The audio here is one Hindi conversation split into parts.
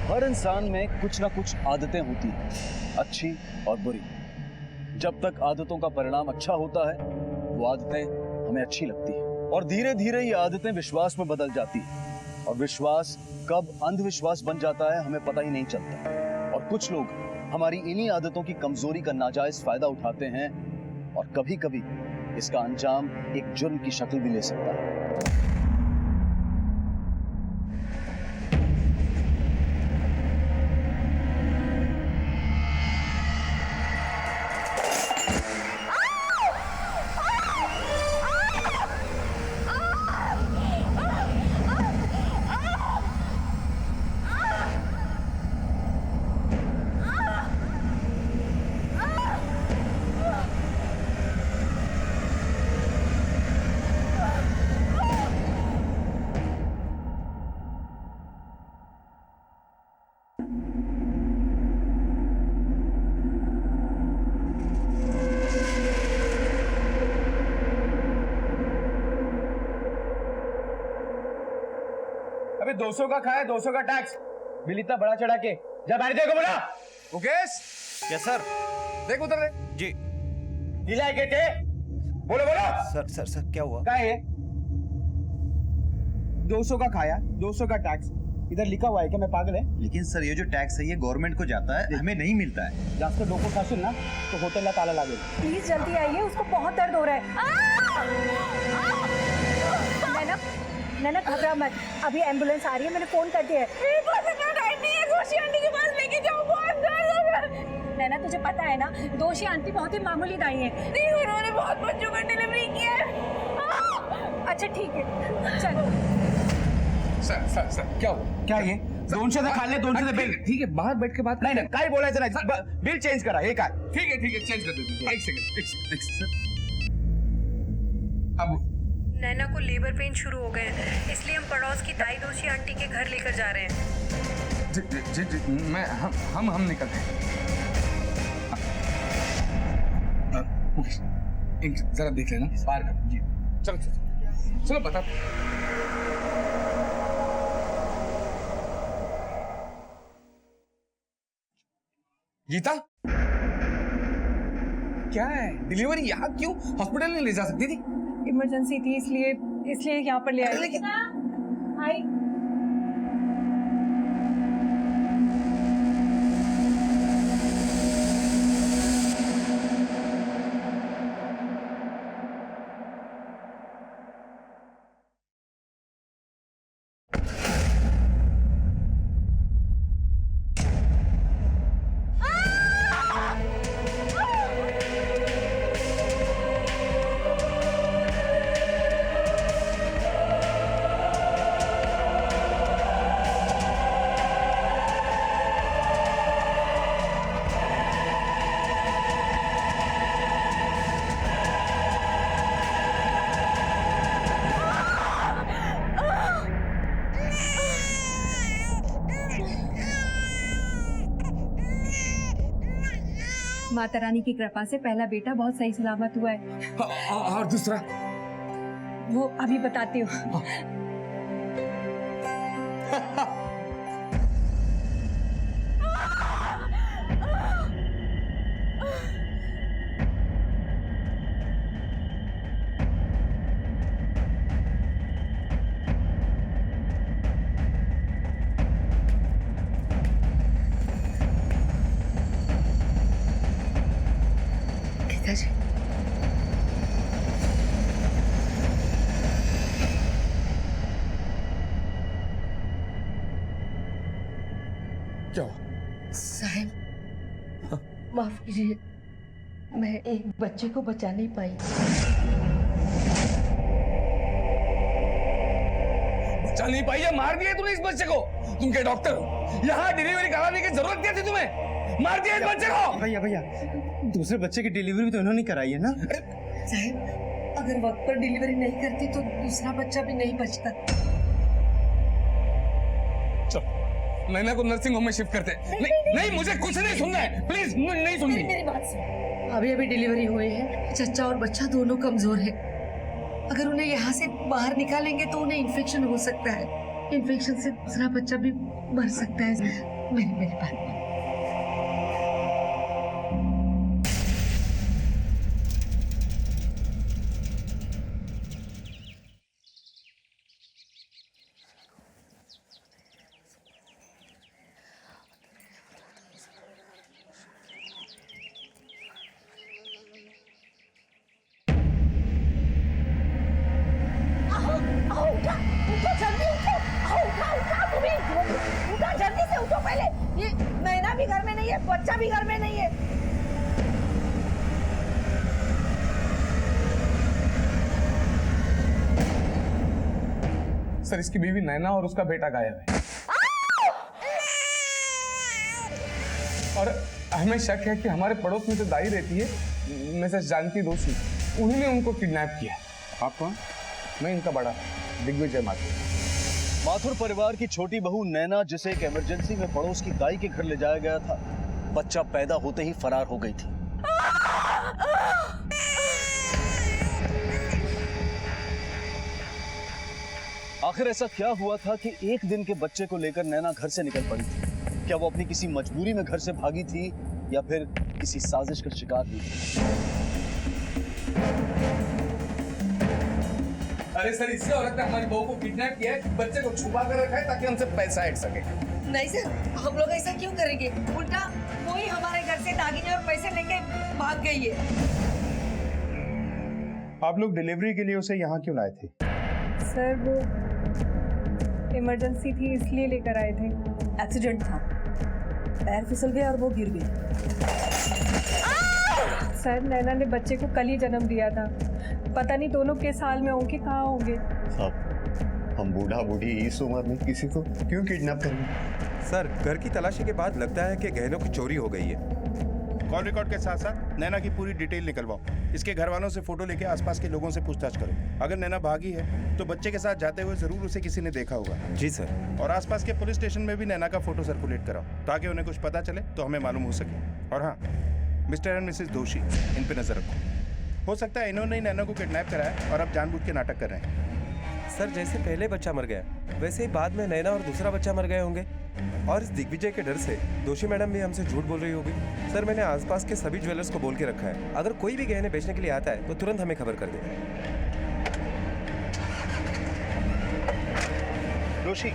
हर इंसान में कुछ ना कुछ आदतें होती हैं, अच्छी और बुरी। जब तक आदतों का परिणाम अच्छा होता है वो आदतें हमें अच्छी लगती हैं, और धीरे धीरे ये आदतें विश्वास में बदल जाती हैं, और विश्वास कब अंधविश्वास बन जाता है हमें पता ही नहीं चलता। और कुछ लोग हमारी इन्हीं आदतों की कमजोरी का नाजायज फायदा उठाते हैं, और कभी कभी इसका अंजाम एक जुर्म की शक्ल भी ले सकता है। अबे 200 का खाया, 200 का टैक्स, बिल इतना बड़ा चढ़ा के जा बैठ देखो बोला। मुकेश। Yes sir. देख उधर दे। जी। ढीला है गेटे। बोलो बोलो। सर क्या हुआ? क्या है? 200 का खाया, 200 का टैक्स, इधर लिखा हुआ है क्या मैं पागल है? लेकिन सर ये जो टैक्स है ये गवर्नमेंट को जाता है, हमें नहीं मिलता है। जास्त डोको खासिल ना तो होटल का ताला लागेगा। प्लीज जल्दी आइए, उसको बहुत दर्द हो रहा है। नैना घबरा मत, अभी एम्बुलेंस आ रही है, मैंने फोन कर दिया है। नैना तुझे पता है ना, दोषी आंटी बहुत ही मामूली दाई है। नहीं, उन्होंने बहुत बच्चों का डिलीवरी किया है। अच्छा ठीक है, चलो। सर क्या हुआ? क्या ये 200 खा ले, 200 से बिल। ठीक है, बाहर बैठ के बात नहीं ना, काय बोला है बिल चेंज करा ये काय? ठीक है चेंज कर देते हैं। एक सेकंड सर। अब नैना को लेबर पेन शुरू हो गए हैं, इसलिए हम पड़ोस की दाई दोषी आंटी के घर लेकर जा रहे हैं। जी मैं हम निकलते हैं। जरा देख लेना बाहर का। जी चलो बता। गीता क्या है? डिलीवरी यहाँ क्यों? हॉस्पिटल नहीं ले जा सकती थी? इमरजेंसी थी, इसलिए यहाँ पर ले आए। लेकिन आई माता रानी की कृपा से पहला बेटा बहुत सही सलामत हुआ है। और दूसरा? वो अभी बताती हूँ। क्या साहब माफ कीजिए, मैं एक बच्चे को बचा नहीं पाई। बचा नहीं पाई या मार दिया तूने इस बच्चे को? तुम क्या डॉक्टर हो? यहाँ डिलीवरी कराने की जरूरत क्या थी तुम्हें? मार दिया इस बच्चे को। भैया दूसरे बच्चे की डिलीवरी भी तो इन्होंने कराई है ना? साहब अगर वक्त पर डिलीवरी नहीं करती तो दूसरा बच्चा भी नहीं बचता। नैना को नर्सिंग होम में शिफ्ट करते हैं। नहीं मुझे कुछ नहीं सुनना है, प्लीज नहीं सुननी। मेरी बात सुन, अभी डिलीवरी हुई है, चच्चा और बच्चा दोनों कमजोर है। अगर उन्हें यहाँ से बाहर निकालेंगे तो उन्हें इन्फेक्शन हो सकता है। इन्फेक्शन से दूसरा बच्चा भी मर सकता है। मेरी बात मान। उठा जल्दी उठो, उठा तुम्हें, उठा जल्दी से उठो पहले। ये नैना भी घर में नहीं है, बच्चा भी घर में नहीं है। सर इसकी बीवी नैना और उसका बेटा गायब है और हमें शक है कि हमारे पड़ोस में जो दाई रहती है मिसेस जानकी दोषी, उन्होंने उनको किडनैप किया। आप कौन? मैं इनका बड़ा दिग्विजय माथुर। माथुर परिवार की छोटी बहू नैना, जिसे एक इमरजेंसी में पड़ोस की दाई के घर ले जाया गया था, बच्चा पैदा होते ही फरार हो गई थी। आखिर ऐसा क्या हुआ था कि एक दिन के बच्चे को लेकर नैना घर से निकल पड़ी थी? क्या वो अपनी किसी मजबूरी में घर से भागी थी या फिर किसी साजिश का शिकार हुई थी? अरे सर, इससे औरत ने हमारी बहू को किडनैप किया है, बच्चे को छुपा कर रखा है ताकि हमसे पैसा ऐड सके। नहीं सर, हम लोग ऐसा क्यों करेंगे? उल्टा वही हमारे घर से दागिने और पैसे लेके भाग गई है। आप लोग डिलीवरी के लिए उसे यहाँ क्यों लाए थे? सर वो इमरजेंसी थी इसलिए लेकर आए थे। एक्सीडेंट था, पैर फिसल गया और वो गिर गई। सर नैना ने बच्चे को कल ही जन्म दिया था, पता नहीं दोनों किस हाल में होंगे, कहाँ होंगे। साहब, हम बूढ़ा बूढ़ी इस उम्र में किसी को क्यों किडनैप करेंगे? सर, घर की तलाशी के बाद लगता है कि गहनों की चोरी हो गई है। कॉल रिकॉर्ड के साथ साथ नैना की पूरी डिटेल निकलवाओ। इसके घर वालों से फोटो लेके आसपास के लोगों से पूछताछ करो। अगर नैना भागी है तो बच्चे के साथ जाते हुए जरूर उसे किसी ने देखा होगा। जी सर। और आसपास के पुलिस स्टेशन में भी नैना का फोटो सर्कुलेट कराओ ताकि उन्हें कुछ पता चले तो हमें मालूम हो सके। और हाँ, मिस्टर एंड मिसेस दोषी, इन पे नजर रखो। हो सकता है इन्होंने ही नैना को किडनैप कराया और अब जानबूझ के नाटक कर रहे हैं। सर, जैसे पहले बच्चा मर गया वैसे ही बाद में नैना और दूसरा बच्चा मर गए होंगे, और इस दिग्विजय के डर से दोषी मैडम भी हमसे झूठ बोल रही होगी। सर, मैंने आसपास के सभी ज्वेलर्स को बोल के रखा है, अगर कोई भी गहने बेचने के लिए आता है तो तुरंत हमें खबर कर दे। दोषी,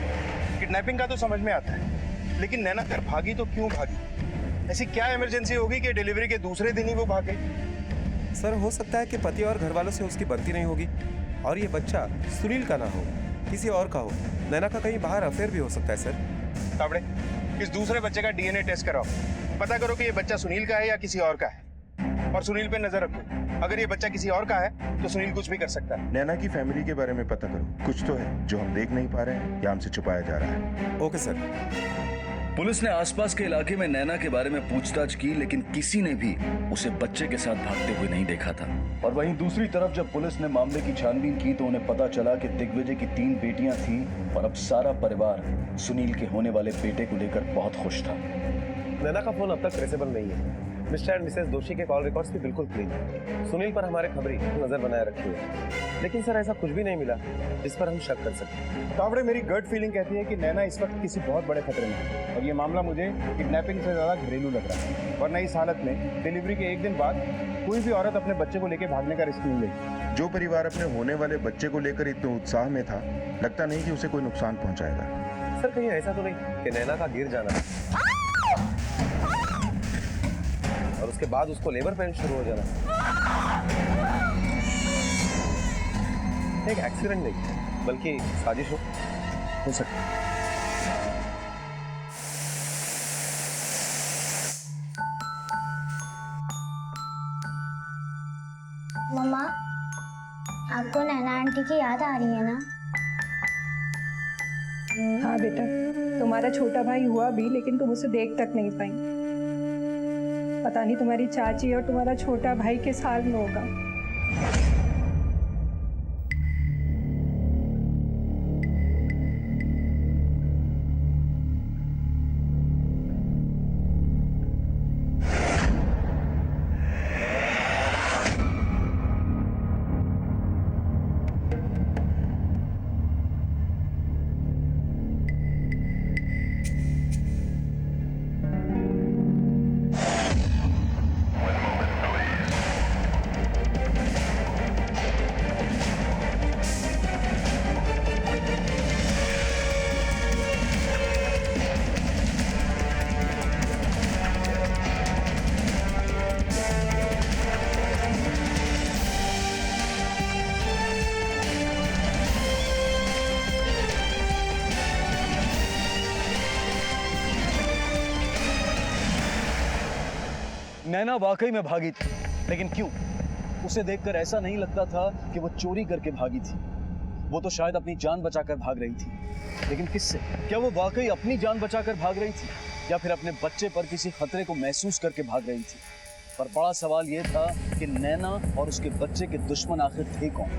किडनैपिंग का तो समझ में आता है, लेकिन नैना घर भागी तो क्यों भागी? ऐसी क्या इमरजेंसी होगी कि डिलीवरी के दूसरे दिन ही वो भाग गई? सर, हो सकता है कि पति और घर वालों से उसकी बनती नहीं होगी, और ये बच्चा सुनील का ना हो, किसी और का हो। नैना का कहीं बाहर अफेयर भी हो सकता है सर। ताबड़े, इस दूसरे बच्चे का डीएनए टेस्ट कराओ, पता करो कि ये बच्चा सुनील का है या किसी और का है, और सुनील पे नजर रखो। अगर ये बच्चा किसी और का है तो सुनील कुछ भी कर सकता है। नैना की फैमिली के बारे में पता करो, कुछ तो है जो हम देख नहीं पा रहे हैं या हमसे छुपाया जा रहा है। Okay sir. पुलिस ने आसपास के इलाके में नैना के बारे में पूछताछ की, लेकिन किसी ने भी उसे बच्चे के साथ भागते हुए नहीं देखा था। और वहीं दूसरी तरफ जब पुलिस ने मामले की छानबीन की तो उन्हें पता चला कि दिग्विजय की 3 बेटियां थीं और अब सारा परिवार सुनील के होने वाले बेटे को लेकर बहुत खुश था। नैना का फोन अब तक ट्रेसेबल नहीं है। मिस्टर एंड मिसेस दोषी के कॉल रिकॉर्ड्स भी बिल्कुल क्लीन है। सुनील पर हमारे खबरी नजर बनाए रखी है, लेकिन सर ऐसा कुछ भी नहीं मिला जिस पर हम शक कर सकें। ताबड़े, मेरी गट फीलिंग कहती है कि नैना इस वक्त किसी बहुत बड़े खतरे में है, और ये मामला मुझे किडनैपिंग से ज्यादा घरेलू लग रहा है। वरना इस हालत में डिलीवरी के 1 दिन बाद कोई भी औरत अपने बच्चे को लेकर भागने का रिस्क नहीं लेगी। जो परिवार अपने होने वाले बच्चे को लेकर इतने उत्साह में था, लगता नहीं कि उसे कोई नुकसान पहुंचाएगा। सर कहीं ऐसा तो नहीं कि नैना का गिर जाना और उसके बाद उसको लेबर पेन शुरू हो जाना एक एक्सीडेंट नहीं बल्कि साजिश हो सकती है। मम्मा, आपको नैना आंटी की याद आ रही है ना? हाँ बेटा, तुम्हारा छोटा भाई हुआ भी लेकिन तुम उसे देख तक नहीं पाई। पता नहीं तुम्हारी चाची और तुम्हारा छोटा भाई किस हाल में होगा। नैना वाकई में भागी थी, लेकिन क्यों? उसे देखकर ऐसा नहीं लगता था कि वो चोरी करके भागी थी। वो तो शायद अपनी जान बचाकर भाग रही थी, लेकिन किससे? क्या वो वाकई अपनी जान बचाकर भाग रही थी या फिर अपने बच्चे पर किसी खतरे को महसूस करके भाग रही थी? पर बड़ा सवाल यह था कि नैना और उसके बच्चे के दुश्मन आखिर थे कौन?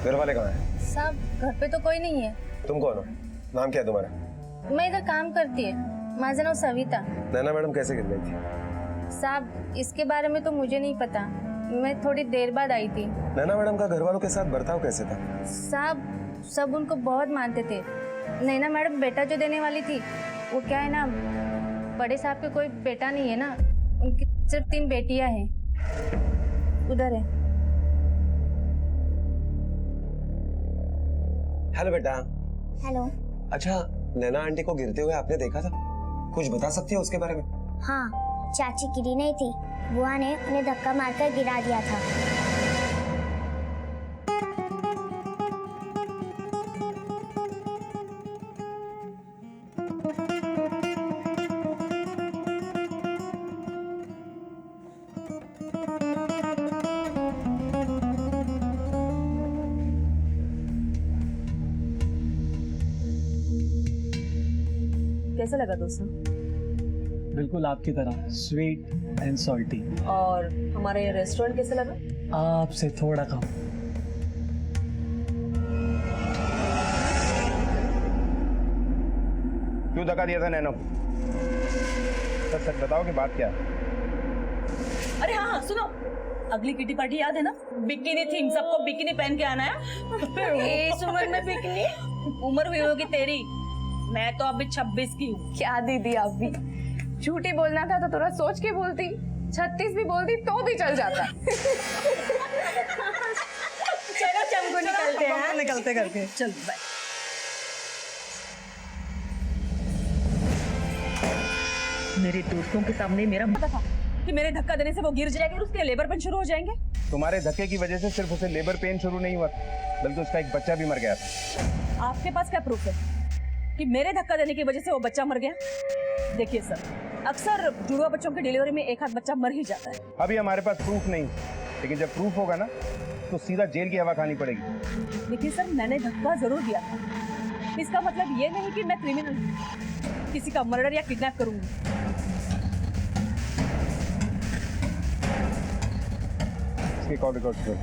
घर वाले कहाँ हैं? साहब घर पे तो कोई नहीं है। तुम कौन हो? नाम क्या है तुम्हारा? मैं इधर काम करती है। माझं नाव सविता। नैना मैडम कैसे गिर गई थी? साहब इसके बारे में तो मुझे नहीं पता, मैं थोड़ी देर बाद आई थी। नैना मैडम का घर वालों के साथ बर्ताव कैसे था? साहब सब उनको बहुत मानते थे। नैना मैडम बेटा जो देने वाली थी, वो क्या है ना, बड़े साहब के कोई बेटा नहीं है ना, उनकी सिर्फ 3 बेटियां हैं। उधर है। हेलो बेटा। हेलो। अच्छा, नैना आंटी को गिरते हुए आपने देखा था? कुछ बता सकती हो उसके बारे में? हाँ, चाची गिरी नहीं थी, बुआ ने उन्हें धक्का मारकर गिरा दिया था। कैसा लगा दोस्तों? बिल्कुल आपकी तरह स्वीट एंड सॉल्टी। और हमारे रेस्टोरेंट कैसा लगा? आपसे थोड़ा कम। क्यों धक्का दिया था नैनो? सच बताओ कि बात क्या है? अरे हाँ, सुनो, अगली किटी पार्टी याद है ना? बिकिनी थीम, सबको बिकिनी पहन के आना है। इस उम्र में बिकिनी? उम्र हुई होगी तेरी, मैं तो अभी 26 की हूँ। क्या दीदी आप भी, झूठी बोलना था तो थोड़ा सोच के बोलती, 36 भी बोलती तो भी चल जाता। चलो चमको निकलते हैं। निकलते करके चल बाय। मेरे दोस्तों के सामने मेरा पता था कि मेरे धक्का देने से वो गिर जाएगी और उसके लेबर पेन शुरू हो जाएंगे। तुम्हारे धक्के की वजह से सिर्फ उसे लेबर पेन शुरू नहीं हुआ, बल्कि उसका एक बच्चा भी मर गया था। आपके पास क्या प्रूफ है कि मेरे धक्का देने की वजह से वो बच्चा मर गया? देखिए सर, अक्सर जुड़वा बच्चों की डिलीवरी में एक आध बच्चा मर ही जाता है। अभी हमारे पास प्रूफ नहीं, लेकिन जब प्रूफ होगा ना तो सीधा जेल की हवा खानी पड़ेगी। देखिए सर, मैंने धक्का जरूर दिया था, इसका मतलब ये नहीं कि मैं क्रिमिनल हूँ, किसी का मर्डर या किडनैप करूंगी। इसके कॉल रिकॉर्ड करो,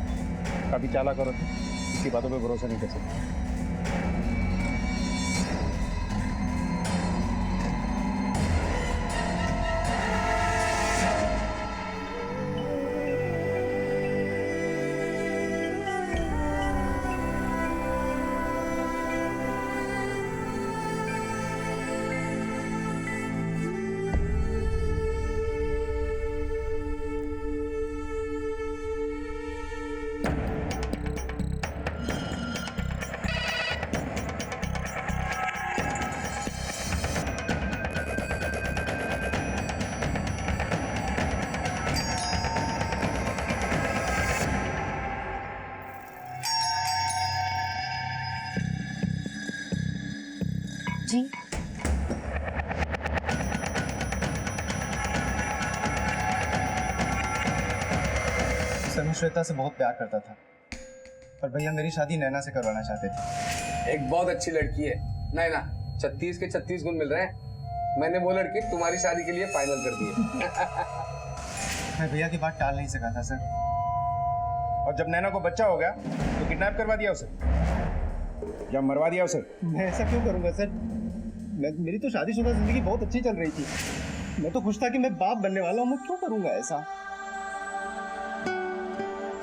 काफी चालाक करो, इसकी बातों पे भरोसा नहीं कर सकते। जी सर, मैं श्वेता से बहुत प्यार करता था, पर भैया मेरी शादी नैना से करवाना चाहते थे। एक बहुत अच्छी लड़की है नैना, 36 के 36 गुण मिल रहे हैं। मैंने वो लड़की तुम्हारी शादी के लिए फाइनल कर दी है। मैं भैया की बात टाल नहीं सका था सर। और जब नैना को बच्चा हो गया तो किडनैप करवा दिया उसे या मरवा दिया उसे? मैं ऐसा क्यों करूंगा सर? मेरी तो शादीशुदा जिंदगी बहुत अच्छी चल रही थी। मैं तो खुश था कि मैं बाप बनने वाला हूँ, मैं क्यों करूंगा ऐसा?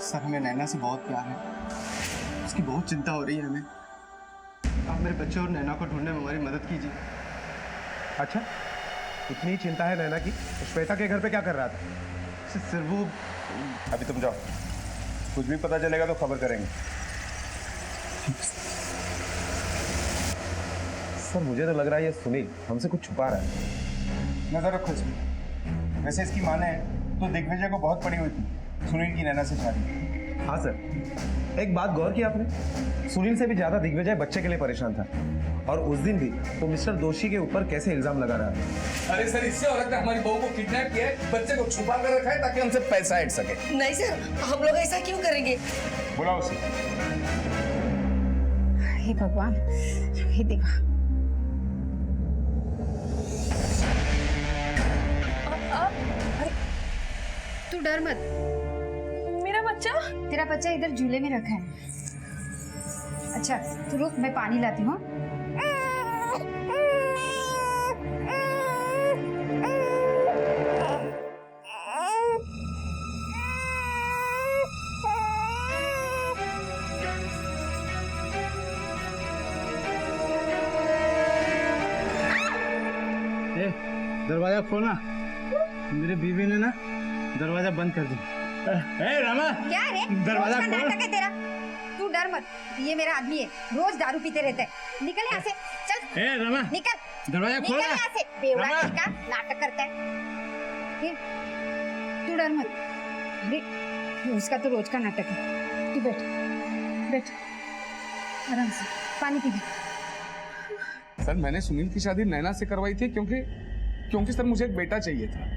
सर, हमें नैना से बहुत प्यार है, उसकी बहुत चिंता हो रही है हमें। आप मेरे बच्चे और नैना को ढूंढने में हमारी मदद कीजिए। अच्छा, इतनी चिंता है नैना की, तो श्वेता के घर पे क्या कर रहा था? सर वो अभी तुम जाओ, कुछ भी पता चलेगा तो खबर करेंगे। सर मुझे तो लग रहा है ये सुनील हमसे कुछ छुपा रहा है। नजर रखो इसमें। वैसे इसकी माने तो दिग्विजय को बहुत पड़ी हुई थी सुनील की नैना से शादी। हाँ सर, एक बात गौर की आपने, सुनील से भी ज्यादा दिग्विजय बच्चे के लिए परेशान था, और उस दिन भी तो मिस्टर दोषी के ऊपर कैसे इल्जाम लगा रहा है। अरे सर, इससे औरत ने हमारी बहू को किडनैप किया है, बच्चे को छुपा कर रखा है ताकि हमसे पैसा ऐड सके। नहीं सर, हम लोग ऐसा क्यों करेंगे? बुलाओ उसे। हे भगवान, हे देवा। तू डर मत, मेरा बच्चा? तेरा बच्चा इधर झूले में रखा है। अच्छा तू रुक, मैं पानी लाती हूँ। दरवाजा खोलना, मेरी बीवी ने ना दरवाजा बंद कर दिया। रामा, क्या रे? दरवाजा रोज का खोल। नाटक है तेरा। तू डर मत, ये मेरा आदमी है, रोज दारू पीते रहता है। निकल यहाँ से, चल। रमा, निकल, दरवाजा खोल निकल ना। यहाँ से। बेवड़ा का नाटक करता है। ये, तू डर मत। अरे उसका तो रोज का नाटक है। तू बैठ, बैठ आराम से, पानी पी ले। सर मैंने सुनील की शादी नैना से करवाई थी क्योंकि सर मुझे एक बेटा चाहिए था।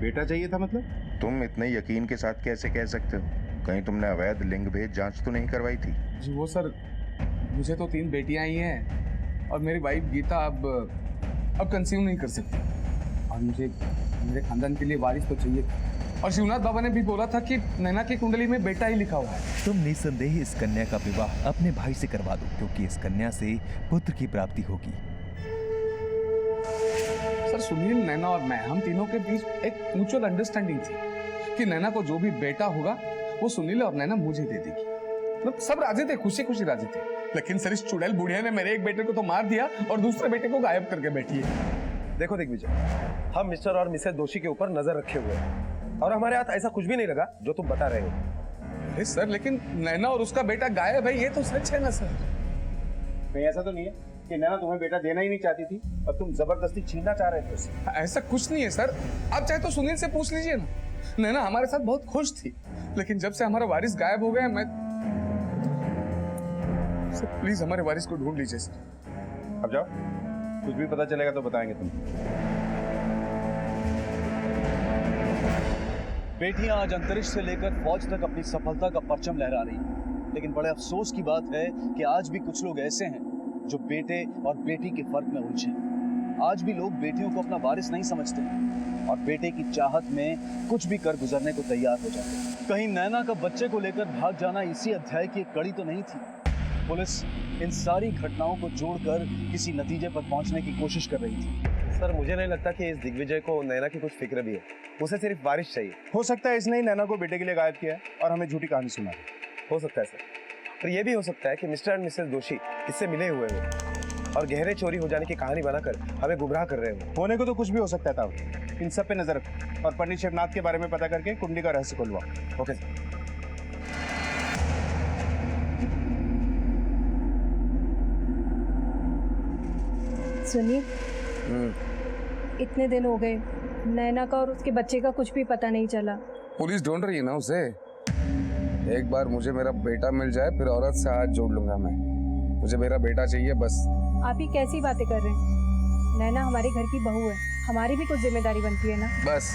बेटा चाहिए था मतलब? तुम इतने यकीन के साथ कैसे कह सकते हो? कहीं तुमने अवैध लिंग भेद जांच तो नहीं करवाई थी? जी वो सर, मुझे तो 3 बेटियां ही हैं और मेरी वाइफ गीता अब कंसीव नहीं कर सकती, और मुझे मेरे खानदान के लिए वारिस तो चाहिए था। और शिवनाथ बाबा ने भी बोला था कि नैना की कुंडली में बेटा ही लिखा हुआ है। तुम निस्संदेह इस कन्या का विवाह अपने भाई से करवा दो, क्योंकि इस कन्या से पुत्र की प्राप्ति होगी। सर सुनील, नैना और मैं, हम तीनों के बीच एक म्यूचुअल अंडरस्टैंडिंग थी कि नैना को जो भी बेटा होगा वो सुनील और नैना मुझे दे देगी। मतलब सब राजी थे, खुशी खुशी राजी थे। लेकिन सर इस चुड़ैल बुढ़िया ने मेरे एक बेटे को तो मार दिया और दूसरे बेटे को गायब करके बैठी है। देखो दिग्विजय, हम मिस्टर और मिसेस दोषी के ऊपर नजर रखे हुए हैं और हमारे हाथ ऐसा कुछ भी नहीं लगा जो तुम बता रहे हो। अरे सर, लेकिन नैना और उसका बेटा गायब है, ये तो सच है ना सर? कहीं ऐसा तो नहीं है कि नैना तुम्हें बेटा देना ही नहीं चाहती थी और तुम जबरदस्ती छीनना चाह रहे थे उससे? ऐसा कुछ नहीं है सर, आप चाहे तो सुनील से पूछ लीजिए ना। नैना हमारे साथ बहुत खुश थी, लेकिन जब से हमारा वारिस गायब हो गया, मैं सर प्लीज हमारे वारिस को ढूंढ लीजिए सर। अब जाओ, कुछ भी पता चलेगा तो बताएंगे तुमको। बेटियां आज अंतरिक्ष से लेकर फौज तक अपनी सफलता का परचम लहरा रही हैं, लेकिन बड़े अफसोस की बात है कि आज भी कुछ लोग ऐसे हैं जो बेटे और बेटी के फर्क में उलझे हैं। आज भी लोग बेटियों को अपना वारिस नहीं समझते और बेटे की चाहत में कुछ भी कर गुजरने को तैयार हो जाते हैं। कहीं नैना का बच्चे को लेकर भाग जाना इसी अध्याय की एक कड़ी तो नहीं थी? पुलिस इन सारी घटनाओं को जोड़कर किसी नतीजे पर पहुंचने की कोशिश कर रही थी। सर मुझे नहीं लगता कि इस दिग्विजय को नैना की कुछ फिक्र भी है, उसे सिर्फ वारिस चाहिए। हो सकता है इसने ही नैना को बेटे के लिए गायब किया है और हमें झूठी कहानी सुना है। हो सकता है सर, और ये भी हो सकता है कि मिस्टर एंड मिसेस दोषी इससे मिले हुए हो और गहरे चोरी हो जाने की कहानी बनाकर हमें गुमराह कर रहे हो। होने को तो कुछ भी हो सकता था। इन सब पे नजर रखो और पंडित शिवनाथ के बारे में पता करके कुंडली का रहस्य खुलवाओ। Okay sir. सुनिए, इतने दिन हो गए, नैना का और उसके बच्चे का कुछ भी पता नहीं चला। पुलिस ढूंढ रही है ना उसे। एक बार मुझे मेरा बेटा मिल जाए, फिर औरत से हाथ जोड़ लूंगा मैं। मुझे मेरा बेटा चाहिए बस। आप ही कैसी बातें कर रहे हैं? नैना हमारे घर की बहू है, हमारी भी कुछ जिम्मेदारी बनती है ना। बस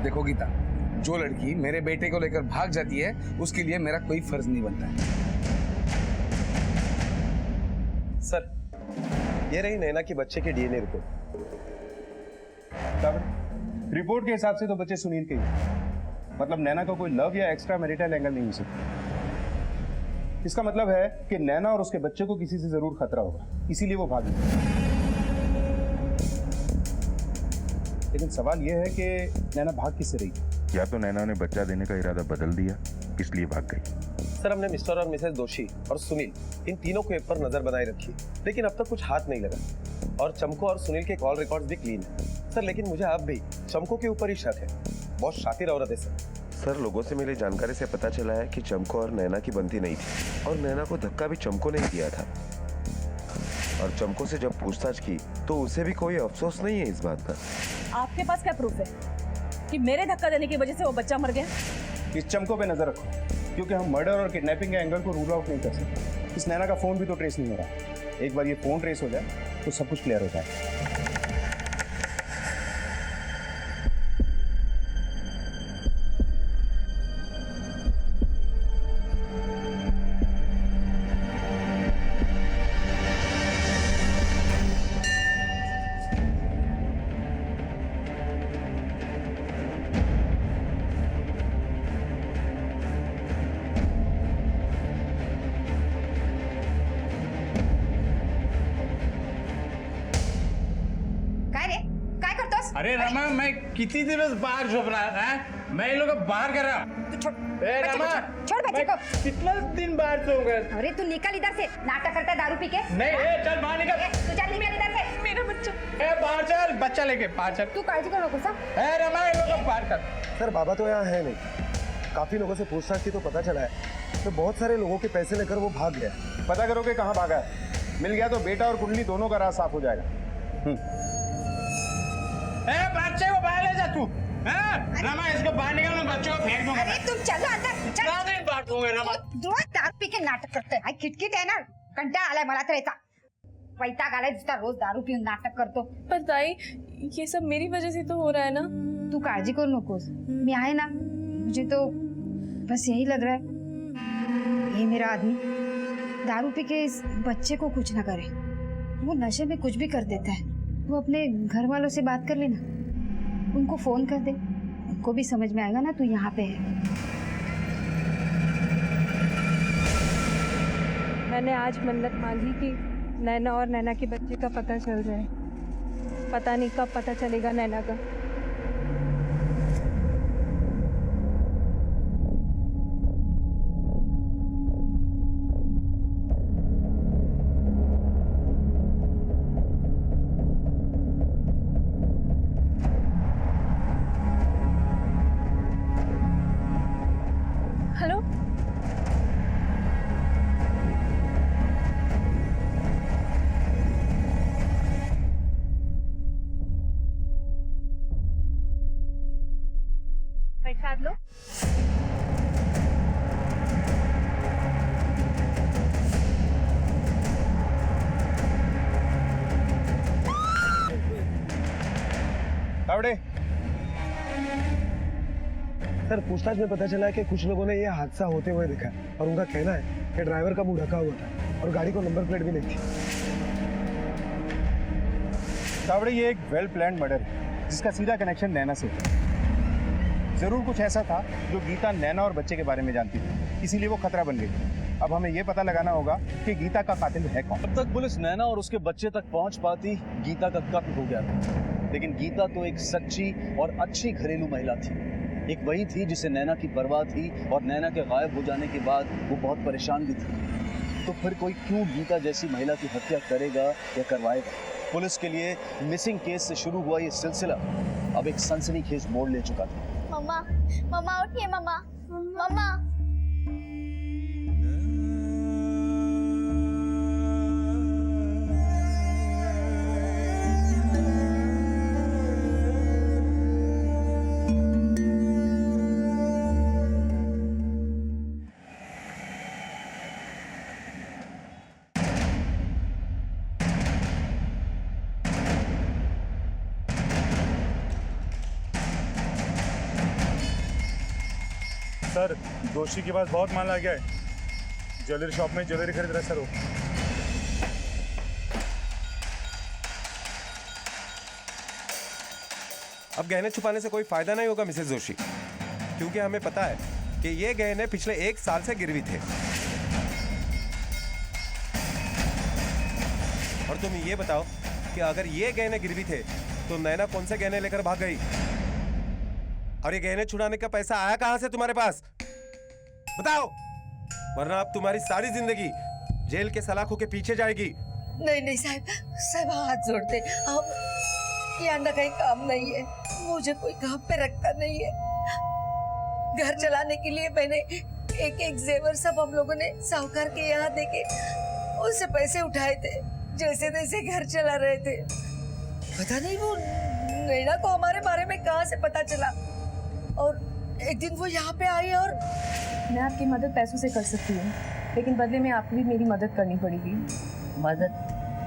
देखो गीता, जो लड़की मेरे बेटे को लेकर भाग जाती है उसके लिए मेरा कोई फर्ज नहीं बनता है। सर ये रही नैना की बच्चे की डीएनए रिपोर्ट। रिपोर्ट के हिसाब से तो बच्चे सुनील के ही, मतलब नैना का कोई लव या एक्स्ट्रा मैरिटल एंगल नहीं हो सकता। इसका मतलब है कि नैना और उसके बच्चे को किसी से जरूर खतरा होगा, इसीलिए वो भागी। लेकिन सवाल यह है कि नैना भाग किससे रही? या तो नैना ने बच्चा देने का इरादा बदल दिया, इसलिए भाग गई। सर हमने मिस्टर और मिसेस दोषी और सुनील इन तीनों के ऊपर नजर बनाए रखी, लेकिन अब तक कुछ हाथ नहीं लगा। और चमको और सुनील के कॉल रिकॉर्ड्स भी क्लीन है सर, लेकिन मुझे अब भी चमको के ऊपर ही शक है। बहुत शातिर औरत है सर, लोगों से मिली जानकारी से पता चला है कि चमको और नैना की बनती नहीं थी और नैना को धक्का भी चमको ने किया था। और चमको से जब पूछताछ की तो उसे भी कोई अफसोस नहीं है इस बात का। आपके पास क्या प्रूफ है कि मेरे धक्का देने की वजह से वो बच्चा मर गया? इस चमको पे नजर रखो, क्योंकि हम मर्डर और किडनैपिंग के एंगल को रूल आउट नहीं कर सकते। इस नैना का फोन भी तो ट्रेस नहीं हो रहा। एक बार ये फोन ट्रेस हो जाए तो सब कुछ क्लियर हो जाए। अरे रमा, मैं कितनी दिवस बाहर झोप रहा है, मैं इन लोगों को बाहर कर रहा। तू छोड़ रमा, छोड़ बच्चे को। कितना दिन बाहर सो गए? अरे तू निकल इधर से, नाटक करता है दारू पी के। नहीं, चल बाहर निकल। तू चल निकल इधर से। मेरा बच्चा। बाहर चल, बच्चा लेके बाहर चल। तू काळजी करू नकोस। रमा, इन लोगों को बाहर कर। सर बाबा तो यहाँ है नहीं। काफी लोगों से पूछताछ की तो पता चला है तो बहुत सारे लोगों के पैसे लेकर वो भाग गया। पता करो कि कहाँ भागा है। मिल गया तो बेटा और कुंडली दोनों का राज साफ हो जाएगा। बच्चे को बाहर ले जा तू। रमा, इसको बाहर निकाल, बच्चे को फेंक दूंगा। अरे तुम चलो अंदर, चल। नहीं बाहर दूंगा रमा। रोज दारू पी के नाटक करते हैं। किटकिट आहे ना, कंटाळा आलाय मला तर याचा। वैताग आलाय जिसका रोज दारू पिऊन नाटक करतो। पर ताई, ये सब मेरी वजह से तो हो रहा है ना। तू काळजी करू नकोस, मी आहे ना। मुझे तो बस यही लग रहा है ये मेरा आदमी दारू पी के इस बच्चे को कुछ ना करे। वो नशे में कुछ भी कर देता है। वो अपने घर वालों से बात कर लेना, उनको फोन कर दे, उनको भी समझ में आएगा ना तू यहाँ पे है। मैंने आज मन्नत मांगी कि नैना और नैना के बच्चे का पता चल जाए। पता नहीं कब पता चलेगा नैना का। हेलो, प्रसाद लो। तावड़े, सर पूछताछ में पता चला कि कुछ लोगों ने ये हादसा होते हुए देखा और उनका कहना है कि ड्राइवर का मुंह ढका हुआ था और गाड़ी को नंबर प्लेट भी नहीं थी। तावड़े, ये एक वेल प्लान्ड मर्डर है जिसका सीधा कनेक्शन नैना से है। जरूर कुछ ऐसा था जो गीता नैना और बच्चे के बारे में जानती थी, इसीलिए वो खतरा बन गई। अब हमें ये पता लगाना होगा कि गीता का कातिल है कौन। अब तक पुलिस नैना और उसके बच्चे तक पहुंच पाती गीता का कत्ल हो गया था, लेकिन गीता तो एक सच्ची और अच्छी घरेलू महिला थी। एक वही थी जिसे नैना की परवाह थी और नैना के गायब हो जाने के बाद वो बहुत परेशान भी थी। तो फिर कोई क्यों गीता जैसी महिला की हत्या करेगा या करवाएगा? पुलिस के लिए मिसिंग केस से शुरू हुआ ये सिलसिला अब एक सनसनीखेज मोड़ ले चुका था। मम्मा, मम्मा उठिए मम्मा, मम्मा। सर, दोषी के पास बहुत माल आ गया है। ज्वेलरी शॉप में ज्वेलरी खरीद रहे सर वो। अब गहने छुपाने से कोई फायदा नहीं होगा मिसेस जोशी, क्योंकि हमें पता है कि ये गहने पिछले 1 साल से गिरवी थे। और तुम ये बताओ कि अगर ये गहने गिरवी थे तो नैना कौन से गहने लेकर भाग गई? और ये गहने छुड़ाने का पैसा आया कहां से तुम्हारे पास? बताओ, वरना अब तुम्हारी सारी जिंदगी जेल के सलाखों के पीछे जाएगी। नहीं नहीं साहब, साहब हाथ जोड़ते, अब ये अंडा कहीं काम नहीं है। मुझे कोई काम पे रखता नहीं है। घर चलाने के लिए मैंने एक एक जेवर सब हम लोगों ने साहूकार के यहाँ देके उससे पैसे उठाए थे। जैसे तैसे घर चला रहे थे। पता नहीं वो नैना को हमारे बारे में कहाँ से पता चला, और एक दिन वो यहाँ पे आई और मैं आपकी मदद पैसों से कर सकती हूँ, लेकिन बदले में आपको भी मेरी मदद करनी पड़ेगी। मदद?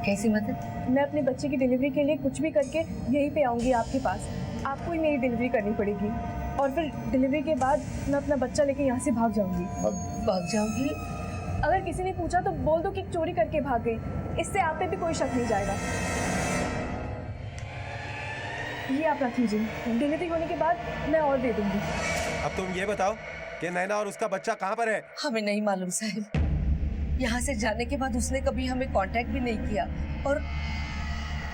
कैसी मदद? मैं अपने बच्चे की डिलीवरी के लिए कुछ भी करके यहीं पे आऊँगी आपके पास। आपको ही मेरी डिलीवरी करनी पड़ेगी, और फिर डिलीवरी के बाद मैं अपना बच्चा लेके यहाँ से भाग जाऊँगी। भाग जाऊँगी? अगर किसी ने पूछा तो बोल दो कि चोरी करके भाग गई, इससे आप पे भी कोई शक नहीं जाएगा। ये आप रख लीजिए, डिलीवरी होने के बाद मैं और दे दूंगी। अब तुम ये बताओ कि नैना और उसका बच्चा कहाँ पर है? हमें नहीं मालूम साहब। यहाँ से जाने के बाद उसने कभी हमें कांटेक्ट भी नहीं किया, और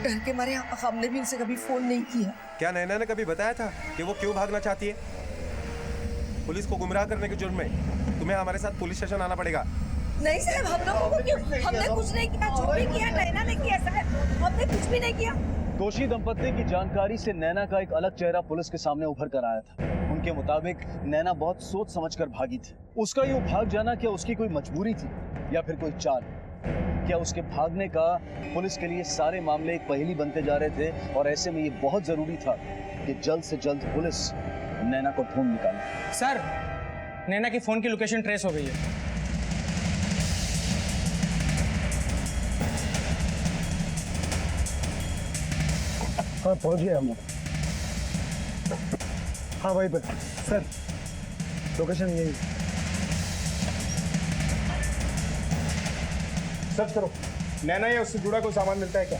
डर के मारे हमने भी उसे कभी फोन नहीं किया। क्या नैना ने कभी बताया था कि वो क्यों भागना चाहती है? पुलिस को गुमराह करने के जुर्म में तुम्हें हमारे साथ पुलिस स्टेशन आना पड़ेगा। नहीं साहब, हम लोगों को क्यों? हमने कुछ नहीं किया। जो भी किया नैना ने किया साहब, हमने कुछ भी नहीं किया। दोषी दंपत्ति की जानकारी से नैना का एक अलग चेहरा पुलिस के सामने उभर कर आया था। उनके मुताबिक नैना बहुत सोच समझकर भागी थी। उसका यूं भाग जाना क्या उसकी कोई मजबूरी थी या फिर कोई चाल? क्या उसके भागने का पुलिस के लिए सारे मामले एक पहेली बनते जा रहे थे, और ऐसे में ये बहुत जरूरी था कि जल्द से जल्द पुलिस नैना को ढूंढ निकाले। सर, नैना की फोन की लोकेशन ट्रेस हो गई है। हाँ, पहुंच गए हम लोग। हाँ भाई सर, लोकेशन यही। सर्च करो, नैना या उससे जुड़ा कोई सामान मिलता है क्या?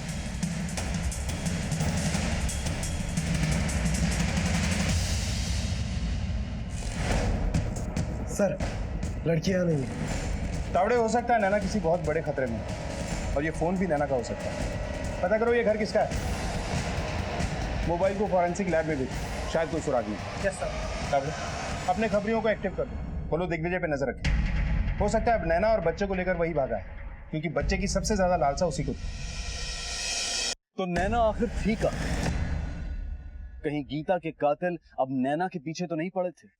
सर, लड़कियां नहीं है। तावड़े, हो सकता है नैना किसी बहुत बड़े खतरे में है, और ये फोन भी नैना का हो सकता है। पता करो ये घर किसका है। मोबाइल को फॉरेंसिक लैब में भेजो, शायद कोई सुराग नहीं। Yes sir. तावड़े, अपने खबरियों को एक्टिव कर दो। बोलो दिग्विजय पे नजर रखें। हो सकता है अब नैना और बच्चे को लेकर वही भागा है, क्योंकि बच्चे की सबसे ज्यादा लालसा उसी को थी। तो नैना आखिर थी कहाँ? कहीं गीता के कातिल अब नैना के पीछे तो नहीं पड़े थे?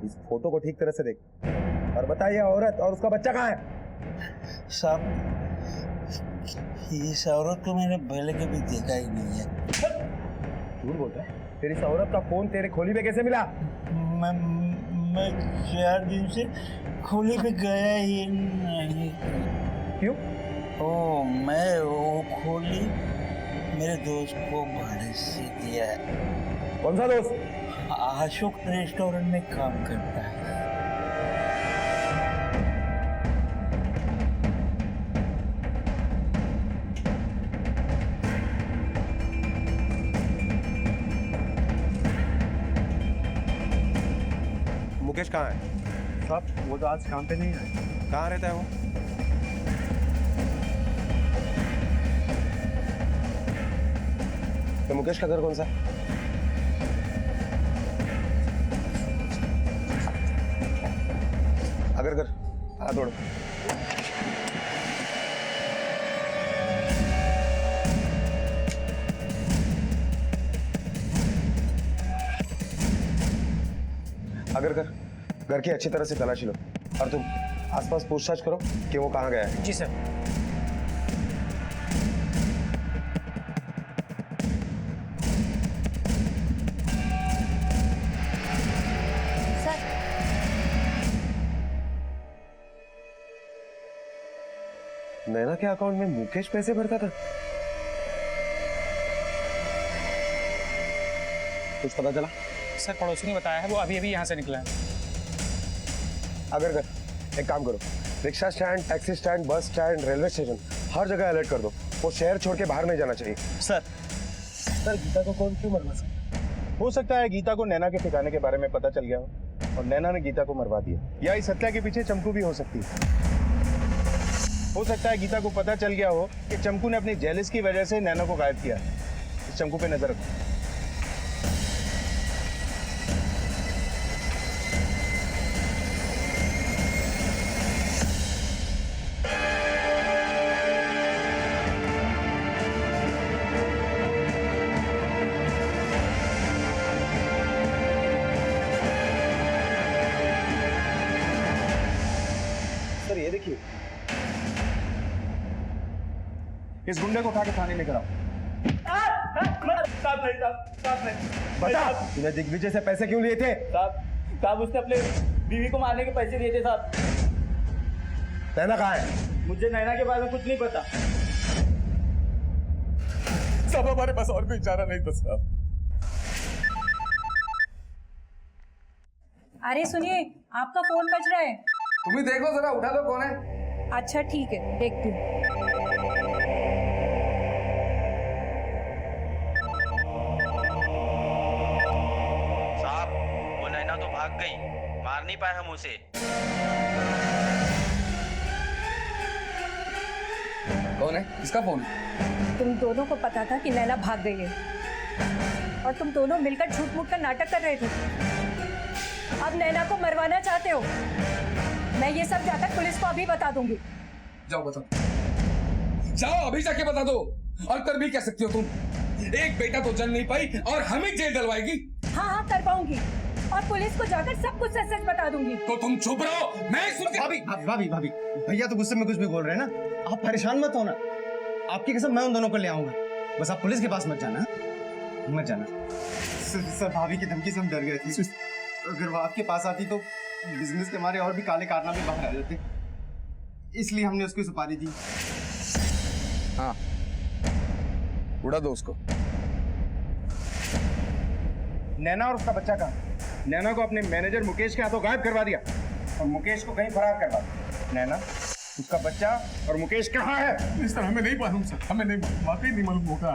इस फोटो को ठीक तरह से देख और बता, ये औरत और उसका बच्चा कहाँ है? साहब, इस औरत को मैंने पहले कभी देखा ही नहीं है। झूठ बोल रहा है? तेरी इस औरत का फोन तेरे खोली में कैसे मिला? मैं 4 दिन से खोली पे गया ही नहीं। क्यों? ओ, मैं वो खोली मेरे दोस्त को भाड़े से दिया है। कौन सा दोस्त? अशोक रेस्टोरेंट में काम करता है। मुकेश कहाँ है? साहब, वो तो आज काम पे नहीं आए। कहाँ रहता है वो? तो मुकेश का घर कौन सा है? अगर कर हाथ जोड़ो। अगर कर घर की अच्छी तरह से तलाशी लो, और तुम आसपास पूछताछ करो कि वो कहाँ गया है। जी सर। नैना के अकाउंट में मुकेश पैसे भरता था? कुछ पता चला? सर, पड़ोसी ने बताया है, वो अभी अभी यहाँ से निकला है। अगर एक काम करो, rickshaw stand, taxi stand, bus stand, railway station, हर जगह अलर्ट कर दो। वो शहर छोड़ के बाहर नहीं जाना चाहिए। सर, गीता को कौन क्यों मरवा सकता? हो सकता है गीता को नैना के ठिकाने के बारे में पता चल गया हो, और नैना ने गीता को मरवा दिया। या इस हत्या के पीछे चमकू भी हो सकती है। हो सकता है गीता को पता चल गया हो कि चंकू ने अपनी जेलिस की वजह से नैना को गायब किया है। इस चंकू पे नजर रखो। सर ये देखिए, इस गुंडे को उठा के थाने लेकर आओ। बता, तूने दिग्विजय से पैसे क्यों लिए थे? साहब उसने अपने बीवी को मारने के पैसे दिए थे साहब। नैना कहाँ है? मुझे नैना के बारे में कुछ नहीं पता। सब हमारे पास और कोई चारा नहीं था साहब। अरे सुनिए, आपका फोन बज रहा है। तुम ही देखो जरा, उठा लो, कौन है? अच्छा ठीक है, देखती हूँ। साहब वो नैना तो भाग गई, मार नहीं पाए हम उसे। कौन है? किसका फोन है? तुम दोनों को पता था कि नैना भाग गई है और तुम दोनों मिलकर झूठ मूठ कर नाटक कर रहे थे। अब नैना को मरवाना चाहते हो। मैं ये सब जाकर पुलिस को अभी बता दूंगी। जाओ बता, जाओ अभी जाके बता दो। और कर भी क्या सकती हो तुम? एक बेटा तो जल नहीं पाई और हमें जेल डलवाएगी। हाँ हाँ कर पाऊंगी और पुलिस को जाकर सब कुछ सच सच बता दूंगी। तो तुम चुप रहो, मैं सुन के। भाभी भैया तो गुस्से में कुछ भी बोल रहे हैं ना, आप परेशान मत होना। आपकी कसम मैं उन दोनों को ले आऊंगा, बस आप पुलिस के पास मत जाना, मत जाना। सर भाभी की धमकी से हम डर गए थे। अगर वो आपके पास आती तो बिजनेस के हमारे और भी काले कारनामे बाहर आ जाते, इसलिए हमने उसको सुपारी दी। हाँ, उड़ा दो उसको। नैना और उसका बच्चा कहाँ? नैना को अपने मैनेजर मुकेश के हाथों गायब करवा दिया और मुकेश को कहीं फरार करवा दिया। नैना, उसका बच्चा और मुकेश कहाँ है? सर हमें नहीं मालूम सर, हमें नहीं, वाकई नहीं मालूम होगा।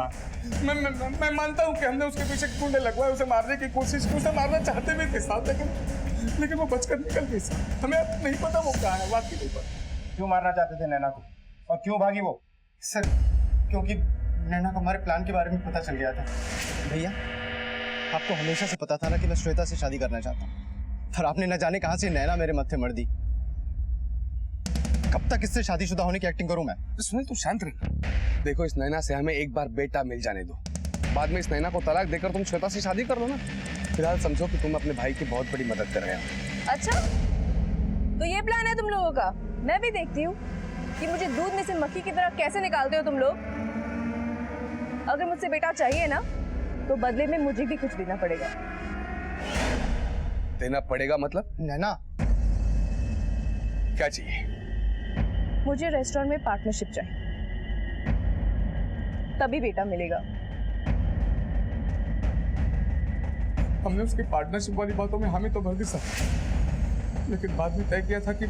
मैं मानता हूँ कि हमने उसके पीछे कुंडे लगवाए, उसे मारने की कोशिश की, उसे मारना चाहते भी थे साथ, लेकिन वो बचकर निकल गई सर। हमें अब नहीं पता वो कहाँ है, वाकई नहीं पता। क्यों मारना चाहते थे नैना को और क्यों भागी वो? सर क्योंकि नैना को हमारे प्लान के बारे में पता चल गया था। भैया आपको हमेशा से पता था ना कि मैं श्वेता से शादी करना चाहता हूँ, पर आपने न जाने कहां से नैना मेरे मत्थे मर दी। कब तक इससे शादीशुदा होने की एक्टिंग करूं मैं? सुनील तू शांत रह। देखो इस नैना से हमें एक बार बेटा मिल जाने दो, बाद में इस नैना को तलाक देकर तुम श्वेता से शादी कर लो ना। फिलहाल समझो कि तुम अपने भाई की बहुत बड़ी मदद कर रहे हो। अच्छा, तो ये प्लान है तुम लोगों का? मैं भी देखती हूँ कि मुझे दूध में से मक्खी की तरह कैसे निकालते हो तुम लोग। अगर मुझसे बेटा चाहिए ना, तो बदले में मुझे भी कुछ देना पड़ेगा। देना पड़ेगा मतलब? नैना क्या चाहिए? मुझे रेस्टोरेंट में पार्टनरशिप चाहिए, तभी बेटा मिलेगा। हमने उसकी पार्टनरशिप वाली बातों में हामी तो भर दी सर, लेकिन बाद में तय किया था कि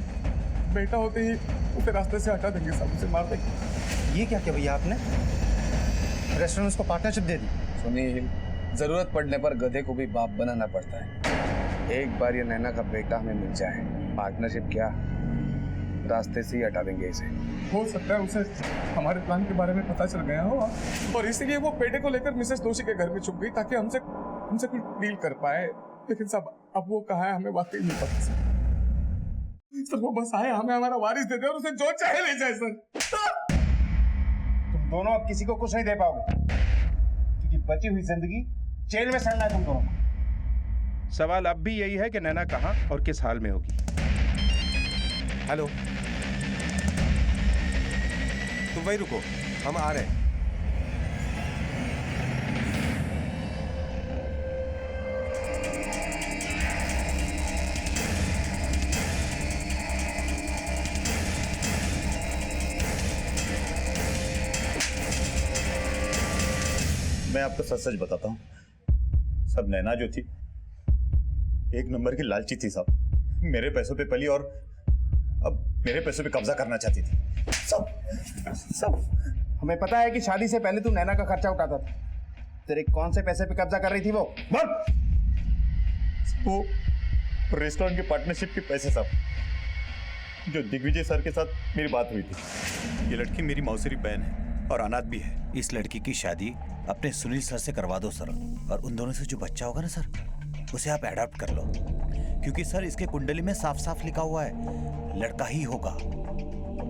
बेटा होते ही उसे रास्ते से हटा देंगे, सब उसे मार देंगे। ये क्या किया भैया आपने? रेस्टोरेंट उसको पार्टनरशिप दे दी। सुनील, जरूरत पड़ने पर गधे को भी बाप बनाना पड़ता है। एक बार ये नैना का बेटा हमें मिल जाए, पार्टनरशिप क्या, रास्ते से ही हटा देंगे इसे। हो सकता है उसे हमारे प्लान के बारे में पता चल गया हो और इसलिए वो बेटे को लेकर मिसेस दोषी के घर में छुप गई ताकि हमसे कुछ डील कर पाए। लेकिन सब अब वो कहाँ है हमें वाकई नहीं पता सर। वो बस आए, हमें हमारा वारिस दे दे और उसे जो चाहे ले जाए सर। तुम दोनों अब किसी को कुछ नहीं दे पाओगे, क्योंकि बची हुई जिंदगी जेल में सड़ना है तुम दोनों को। सवाल अब भी यही है कि नैना कहाँ और किस हाल में होगी। हेलो, तुम वहीं रुको, हम आ रहे हैं। मैं आपको सच सच बताता हूँ, सब नैना जो थी एक नंबर की लालची थी साहब। मेरे पैसों पे पली और अब मेरे पैसों पे कब्जा करना चाहती थी। सब हमें पता है कि शादी से पहले तू नैना का खर्चा उठाता था। तेरे कौन से पैसे पे कब्जा कर रही थी वो? बोल। वो रेस्टोरेंट के पार्टनरशिप के पैसे साहब। जो दिग्विजय सर के साथ मेरी बात हुई थी। ये लड़की मेरी मौसेरी बहन है और अनाथ भी है। इस लड़की की शादी अपने सुनील सर से करवा दो सर, और उन दोनों से जो बच्चा होगा ना सर, उसे आप अडॉप्ट कर लो, क्योंकि सर इसके कुंडली में साफ साफ लिखा हुआ है लड़का ही होगा।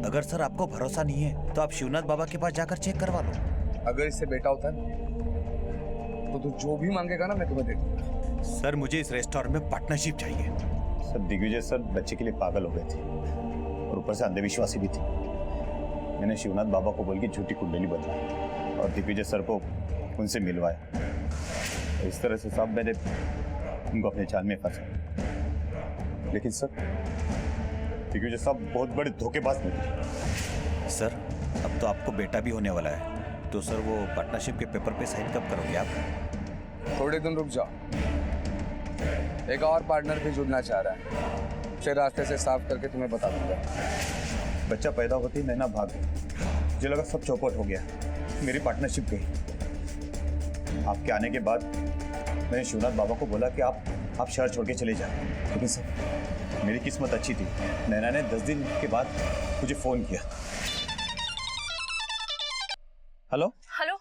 अगर सर आपको भरोसा नहीं है तो आप शिवनाथ बाबा के पास जाकर चेक करवा लो। अगर इससे बेटा होता है तो तू जो भी मांगेगा ना मैं तुम्हें दे दूंगा। सर मुझे इस रेस्टोरेंट में पार्टनरशिप चाहिए। सर दिग्विजय सर बच्चे के लिए पागल हो गए थे और ऊपर से अंधविश्वासी भी थे। मैंने शिवनाथ बाबा को बोल के झूठी कुंडली बदलाई और दिग्विजय सर को उनसे मिलवाया। इस तरह से साहब मैंने उनको अपने जाल में फंसा। लेकिन सर दिग्विजय साहब बहुत बड़े धोखेबाज निकले। सर अब तो आपको बेटा भी होने वाला है, तो सर वो पार्टनरशिप के पेपर पे साइन कब करोगे आप? थोड़े दिन रुक जाओ, एक और पार्टनर भी जुड़ना चाह रहा है, उसे रास्ते से साफ करके तुम्हें बता दूंगा। बच्चा पैदा होते ही नैना भाग गई। मुझे लगा सब चौपट हो गया, मेरी पार्टनरशिप गई। आपके आने के बाद मैंने शिवनाथ बाबा को बोला कि आप शहर छोड़ के चले जाए, लेकिन सर मेरी किस्मत अच्छी थी। नैना ने 10 दिन के बाद मुझे फोन किया। हेलो हेलो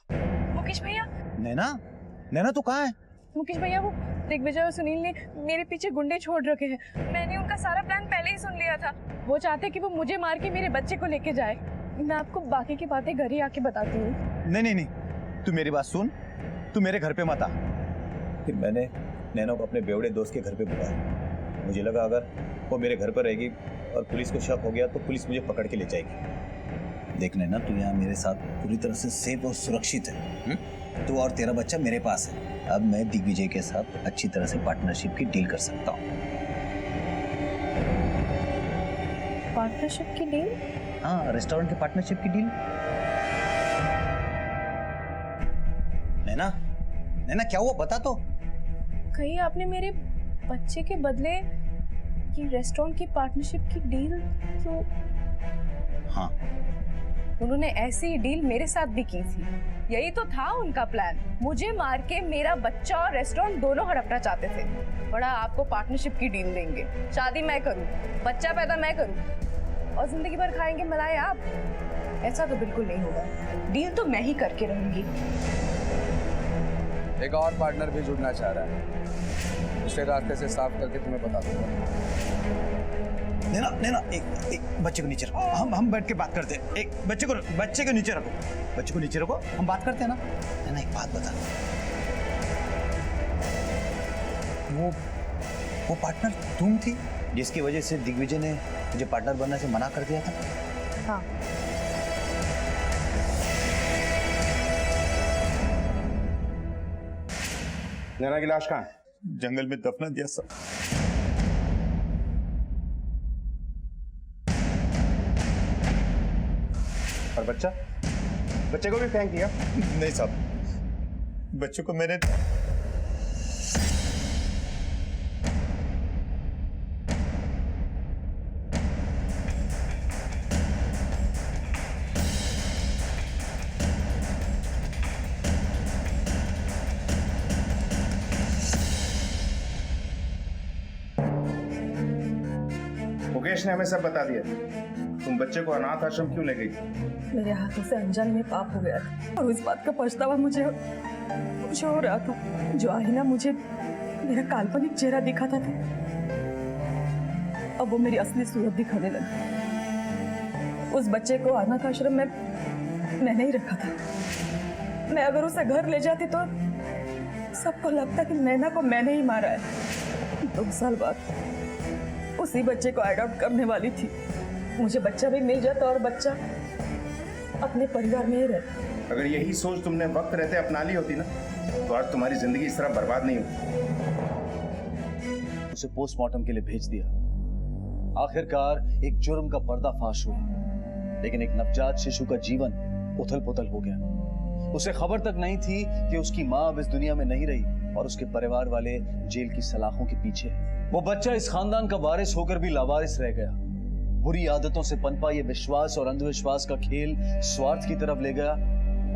मुकेश भैया। नैना तो कहाँ है? मुकेश भैया वो दिग्विजय और सुनील ने मेरे पीछे गुंडे छोड़ रखे हैं। मैंने उनका सारा प्लान पहले ही सुन लिया था। वो चाहते कि वो मुझे मार के मेरे बच्चे को लेके जाए। मैं आपको बाकी की बातें घर ही आके बताती हूँ। नहीं, तू मेरी बात सुन, तू मेरे घर पे मत आ। फिर मैंने नैना को अपने बेवड़े दोस्त के घर पे बुलाया। मुझे लगा अगर वो मेरे घर पर रहेगी और पुलिस को शक हो गया तो पुलिस मुझे पकड़ के ले जाएगी। देख नैना, तू यहाँ मेरे साथ पूरी तरह से सेफ और सुरक्षित है। तू और तेरा बच्चा मेरे पास है। अब मैं दिग्विजय के साथ अच्छी तरह से पार्टनरशिप की डील कर सकता हूँ। पार्टनरशिप की डील? हाँ, रेस्टोरेंट के पार्टनरशिप की डील। नैना क्या हुआ बता तो। कहीं आपने मेरे बच्चे के बदले ये रेस्टोरेंट की पार्टनरशिप की डील तो? हाँ, उन्होंने ऐसी ही डील मेरे साथ भी की थी। यही तो था उनका प्लान, मुझे मार के मेरा बच्चा और रेस्टोरेंट दोनों हड़पना चाहते थे। बड़ा आपको पार्टनरशिप की डील देंगे, शादी मैं करूं, बच्चा पैदा मैं करूं और जिंदगी भर खाएंगे मलाई आप। ऐसा तो बिल्कुल नहीं होगा। डील तो मैं ही करके रहूंगी। एक और पार्टनर भी जुड़ना चाह रहा है, उसे रास्ते से साफ करके तुम्हें बता दूंगा। नैना एक बच्चे को नीचे रखो। हम बैठ के बात करते हैं। एक बच्चे को नीचे रखो, हम बात करते हैं ना। नैना एक बात बता, वो पार्टनर तुम थी जिसकी वजह से दिग्विजय ने मुझे पार्टनर बनने से मना कर दिया था? हाँ। नैना की लाश कहाँ है? जंगल में दफना दिया सब। और बच्चे को भी फेंक दिया? नहीं साहब, बच्चे को मैंने मुकेश ने हमें सब बता दिया। तुम बच्चे को अनाथ आश्रम क्यों ले गई? मेरे हाथों से अनजाने में पाप हो गया था और उस बात का पछतावा मुझे हो रहा था। जो आईना मुझे मेरा काल्पनिक चेहरा दिखाता था, अब वो मेरी असली सूरत दिखाने लगी। उस बच्चे को अनाथ आश्रम में मैंने ही रखा था। मैं अगर उसे घर ले जाती तो सबको लगता कि नैना को मैंने ही मारा है। 2 साल बाद उसी बच्चे को अडॉप्ट करने वाली थी। मुझे बच्चा भी मिल जाता और बच्चा अपने परिवार में ही रहता। अगर यही सोच तुमने वक्त रहते अपना ली होती ना, तो आज तुम्हारी जिंदगी इस तरह बर्बाद नहीं होती। उसे पोस्टमार्टम के लिए भेज दिया। आखिरकार एक जुर्म का पर्दाफाश हुआ, लेकिन एक नवजात शिशु का जीवन उथल-पुथल हो गया। उसे खबर तक नहीं थी कि उसकी मां अब इस दुनिया में नहीं रही और उसके परिवार वाले जेल की सलाखों के पीछे। वो बच्चा इस खानदान का वारिस होकर भी लावारिस रह गया। बुरी आदतों से पनपा ये विश्वास और अंधविश्वास का खेल स्वार्थ की तरफ ले गया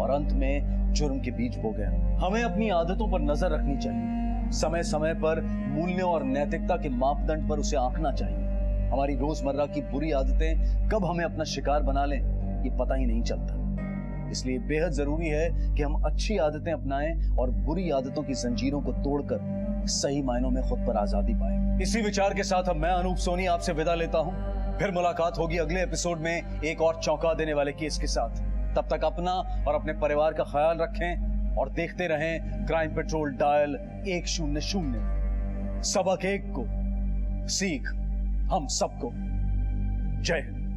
और अंत में जुर्म के बीज बो गया। हमें अपनी आदतों पर नजर रखनी चाहिए, समय समय पर मूल्यों और नैतिकता के मापदंड पर उसे आंकना चाहिए। हमारी रोजमर्रा की बुरी आदतें कब हमें अपना शिकार बना लें ये पता ही नहीं चलता। इसलिए बेहद जरूरी है कि हम अच्छी आदतें अपनाएं और बुरी आदतों की जंजीरों को तोड़कर सही मायनों में खुद पर आजादी पाएं। इसी विचार के साथ अब मैं अनूप सोनी आपसे विदा लेता हूं। फिर मुलाकात होगी अगले एपिसोड में एक और चौंका देने वाले केस के साथ। तब तक अपना और अपने परिवार का ख्याल रखें और देखते रहें क्राइम पेट्रोल डायल 100। सबक एक को, सीख हम सबको। जय हिंद।